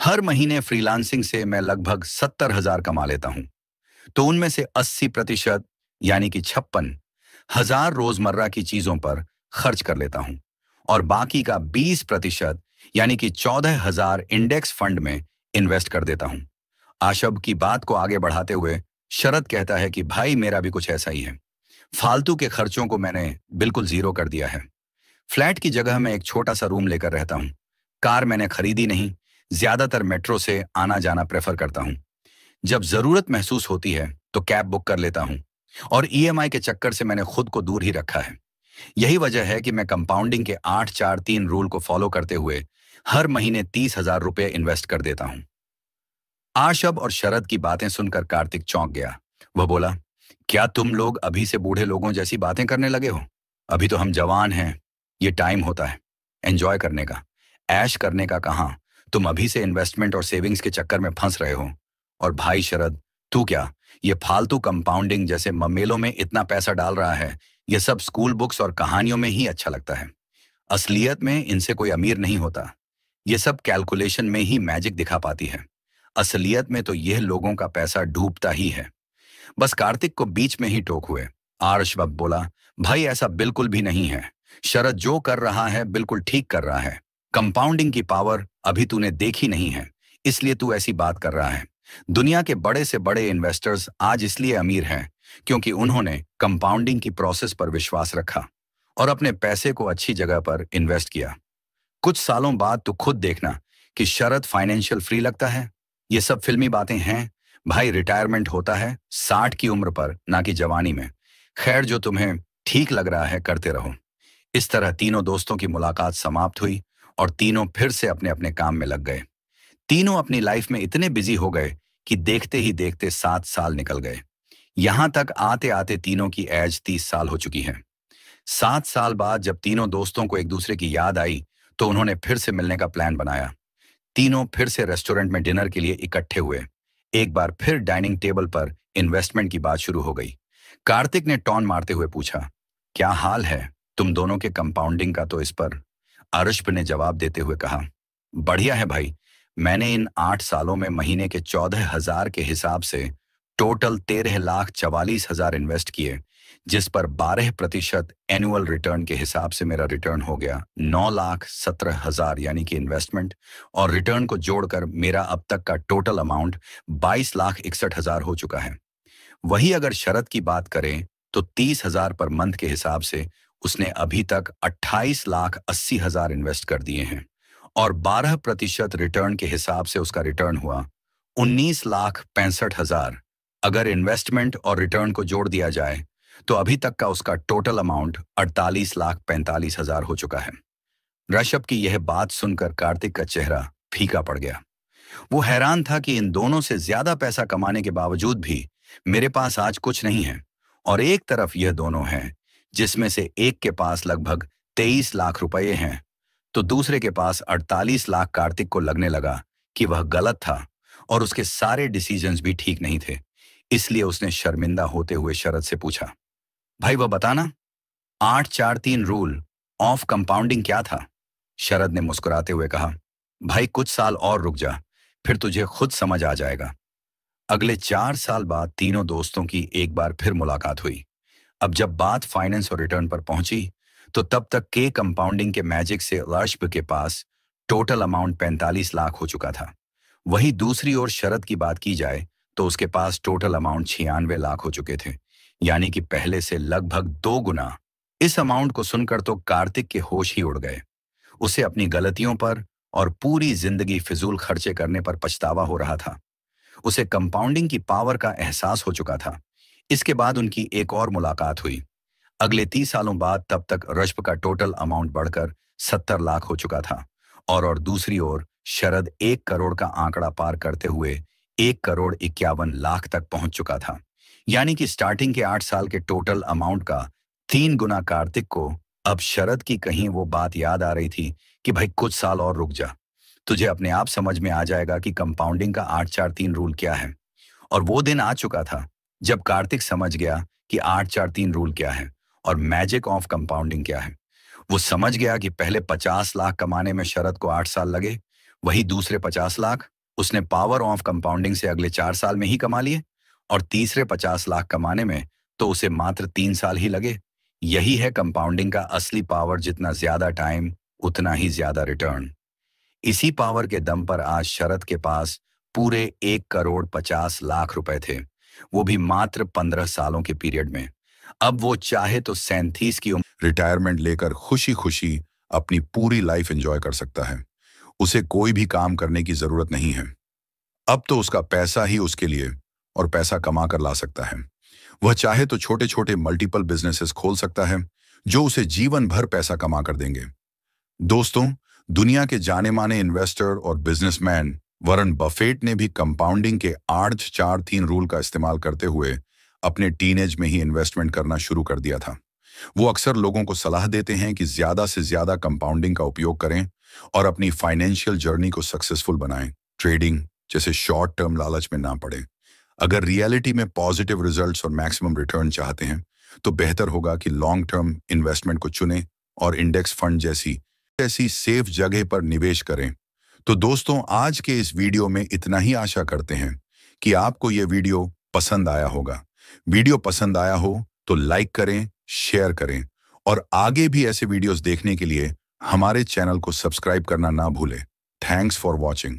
हर महीने फ्रीलांसिंग से मैं लगभग 70,000 कमा लेता हूं। तो उनमें से 80% यानी कि 56,000 रोजमर्रा की चीजों पर खर्च कर लेता हूं और बाकी का 20% यानी कि 14,000 इंडेक्स फंड में इन्वेस्ट कर देता हूं। आशब की बात को आगे बढ़ाते हुए शरद कहता है कि भाई मेरा भी कुछ ऐसा ही है। फालतू के खर्चों को मैंने बिल्कुल जीरो कर दिया है। फ्लैट की जगह मैं एक छोटा सा रूम लेकर रहता हूँ। कार मैंने खरीदी नहीं, ज्यादातर मेट्रो से आना जाना प्रेफर करता हूँ। जब जरूरत महसूस होती है तो कैब बुक कर लेता हूँ और ईएमआई के चक्कर से मैंने खुद को दूर ही रखा है। यही वजह है कि मैं कंपाउंडिंग के 8-4-3 रूल को फॉलो करते हुए हर महीने 30,000 रुपये इन्वेस्ट कर देता हूँ। आशब और शरद की बातें सुनकर कार्तिक चौंक गया। वह बोला, क्या तुम लोग अभी से बूढ़े लोगों जैसी बातें करने लगे हो? अभी तो हम जवान हैं। ये टाइम होता है एंजॉय करने का, ऐश करने का। कहाँ तुम अभी से इन्वेस्टमेंट और सेविंग्स के चक्कर में फंस रहे हो? और भाई शरद, तू क्या ये फालतू कंपाउंडिंग जैसे ममेलों में इतना पैसा डाल रहा है? ये सब स्कूल बुक्स और कहानियों में ही अच्छा लगता है। असलियत में इनसे कोई अमीर नहीं होता। ये सब कैलकुलेशन में ही मैजिक दिखा पाती है। असलियत में तो यह लोगों का पैसा डूबता ही है। बस कार्तिक को बीच में ही टोक हुए आर्शवब बोला, भाई ऐसा बिल्कुल भी नहीं है। शरद जो कर रहा है बिल्कुल ठीक कर रहा है। कंपाउंडिंग की पावर अभी तूने देखी नहीं है, इसलिए तू ऐसी बात कर रहा है। दुनिया के बड़े से बड़े इन्वेस्टर्स आज इसलिए अमीर हैं क्योंकि उन्होंने कंपाउंडिंग की प्रोसेस पर विश्वास रखा और अपने पैसे को अच्छी जगह पर इन्वेस्ट किया। कुछ सालों बाद तू खुद देखना कि शरद फाइनेंशियल फ्री लगता है। ये सब फिल्मी बातें हैं। भाई रिटायरमेंट होता है 60 की उम्र पर, ना कि जवानी में। खैर, जो तुम्हें ठीक लग रहा है करते रहो। इस तरह तीनों दोस्तों की मुलाकात समाप्त हुई और तीनों फिर से अपने अपने काम में लग गए। तीनों अपनी लाइफ में इतने बिजी हो गए कि देखते ही देखते 7 साल निकल गए। यहां तक आते आते तीनों की एज 30 साल हो चुकी है। 7 साल बाद जब तीनों दोस्तों को एक दूसरे की याद आई तो उन्होंने फिर से मिलने का प्लान बनाया। तीनों फिर से रेस्टोरेंट में डिनर के लिए इकट्ठे हुए। एक बार फिर डाइनिंग टेबल पर इन्वेस्टमेंट की बात शुरू हो गई। कार्तिक ने टॉन मारते हुए पूछा, क्या हाल है तुम दोनों के कंपाउंडिंग का? तो इस पर अरुष्प ने जवाब देते हुए कहा, बढ़िया है भाई। मैंने इन 8 सालों में महीने के 14,000 के हिसाब से टोटल 13,44,000 इन्वेस्ट किए, जिस पर 12% एनुअल रिटर्न के हिसाब से मेरा रिटर्न हो गया 9,17,000, यानी कि इन्वेस्टमेंट और रिटर्न को जोड़कर मेरा अब तक का टोटल अमाउंट 22,61,000 हो चुका है। वही अगर शरद की बात करें तो 30,000 पर मंथ के हिसाब से उसने अभी तक 28,80,000 इन्वेस्ट कर दिए हैं और 12% रिटर्न के हिसाब से उसका रिटर्न हुआ 19,65,000। अगर इन्वेस्टमेंट और रिटर्न को जोड़ दिया जाए तो अभी तक का उसका टोटल अमाउंट 48,45,000 हो चुका है। ऋषभ की यह बात सुनकर कार्तिक का चेहरा फीका पड़ गया। वो हैरान था कि इन दोनों से ज्यादा पैसा कमाने के बावजूद भी मेरे पास आज कुछ नहीं है। और एक तरफ यह दोनों हैं जिसमें से एक के पास लगभग 23 लाख रुपए हैं तो दूसरे के पास 48 लाख। कार्तिक को लगने लगा कि वह गलत था और उसके सारे डिसीजंस भी ठीक नहीं थे। इसलिए उसने शर्मिंदा होते हुए शरद से पूछा, भाई वह बताना, 8-4-3 रूल ऑफ कंपाउंडिंग क्या था? शरद ने मुस्कुराते हुए कहा, भाई कुछ साल और रुक जा, फिर तुझे खुद समझ आ जाएगा। अगले 4 साल बाद तीनों दोस्तों की एक बार फिर मुलाकात हुई। अब जब बात फाइनेंस और रिटर्न पर पहुंची तो तब तक के कंपाउंडिंग के मैजिक से अर्शब के पास टोटल अमाउंट 45 लाख हो चुका था। वहीं दूसरी ओर शरद की बात की जाए तो उसके पास टोटल अमाउंट 96 लाख हो चुके थे, यानी कि पहले से लगभग 2 गुना। इस अमाउंट को सुनकर तो कार्तिक के होश ही उड़ गए। उसे अपनी गलतियों पर और पूरी जिंदगी फिजूल खर्चे करने पर पछतावा हो रहा था। उसे कंपाउंडिंग की पावर का एहसास हो चुका था। इसके बाद उनकी एक और मुलाकात हुई अगले 30 सालों बाद। तब तक रजब का टोटल अमाउंट बढ़कर 70 लाख हो चुका था और दूसरी ओर शरद 1 करोड़ का आंकड़ा पार करते हुए 1,51,00,000 तक पहुंच चुका था। यानी कि स्टार्टिंग के 8 साल के टोटल अमाउंट का 3 गुना। कार्तिक को अब शरद की कहीं वो बात याद आ रही थी कि भाई कुछ साल और रुक जा, तुझे अपने आप समझ में आ जाएगा कि कंपाउंडिंग का 8-4-3 रूल क्या है। और वो दिन आ चुका था जब कार्तिक समझ गया कि 8-4-3 रूल क्या है और मैजिक ऑफ कंपाउंडिंग क्या है। वो समझ गया कि पहले 50 लाख कमाने में शरद को 8 साल लगे, वही दूसरे 50 लाख उसने पावर ऑफ कंपाउंडिंग से अगले 4 साल में ही कमा लिए, और तीसरे 50 लाख कमाने में तो उसे मात्र 3 साल ही लगे। यही है कंपाउंडिंग का असली पावर, जितना ज्यादा टाइम उतना ही ज्यादा रिटर्न। इसी पावर के दम पर आज शरद के पास पूरे 1 करोड़ 50 लाख रुपए थे, वो भी मात्र 15 सालों के पीरियड में। अब वो चाहे तो 37 की उम्र रिटायरमेंट लेकर खुशी खुशी अपनी पूरी लाइफ एंजॉय कर सकता है। उसे कोई भी काम करने की जरूरत नहीं है। अब तो उसका पैसा ही उसके लिए और पैसा कमा कर ला सकता है। वह चाहे तो छोटे छोटे मल्टीपल बिजनेसेस खोल सकता है जो उसे जीवन भर पैसा कमा कर देंगे। दोस्तों, दुनिया के जाने माने इन्वेस्टर और बिजनेसमैन वॉरेन बफेट ने भी कंपाउंडिंग के 8-4-3 रूल का इस्तेमाल करते हुए अपने टीनेज में ही इन्वेस्टमेंट करना शुरू कर दिया था। वो अक्सर लोगों को सलाह देते हैं कि ज्यादा से ज्यादा कंपाउंडिंग का उपयोग करें और अपनी फाइनेंशियल जर्नी को सक्सेसफुल बनाएं। ट्रेडिंग जैसे शॉर्ट टर्म लालच में ना पड़े। अगर रियलिटी में पॉजिटिव रिजल्ट्स और मैक्सिमम रिटर्न चाहते हैं तो बेहतर होगा कि लॉन्ग टर्म इन्वेस्टमेंट को चुनें और इंडेक्स फंड जैसी ऐसी सेफ जगह पर निवेश करें। तो दोस्तों, आज के इस वीडियो में इतना ही। आशा करते हैं कि आपको यह वीडियो पसंद आया होगा। वीडियो पसंद आया हो तो लाइक करें, शेयर करें और आगे भी ऐसे वीडियोस देखने के लिए हमारे चैनल को सब्सक्राइब करना ना भूलें। Thanks for watching.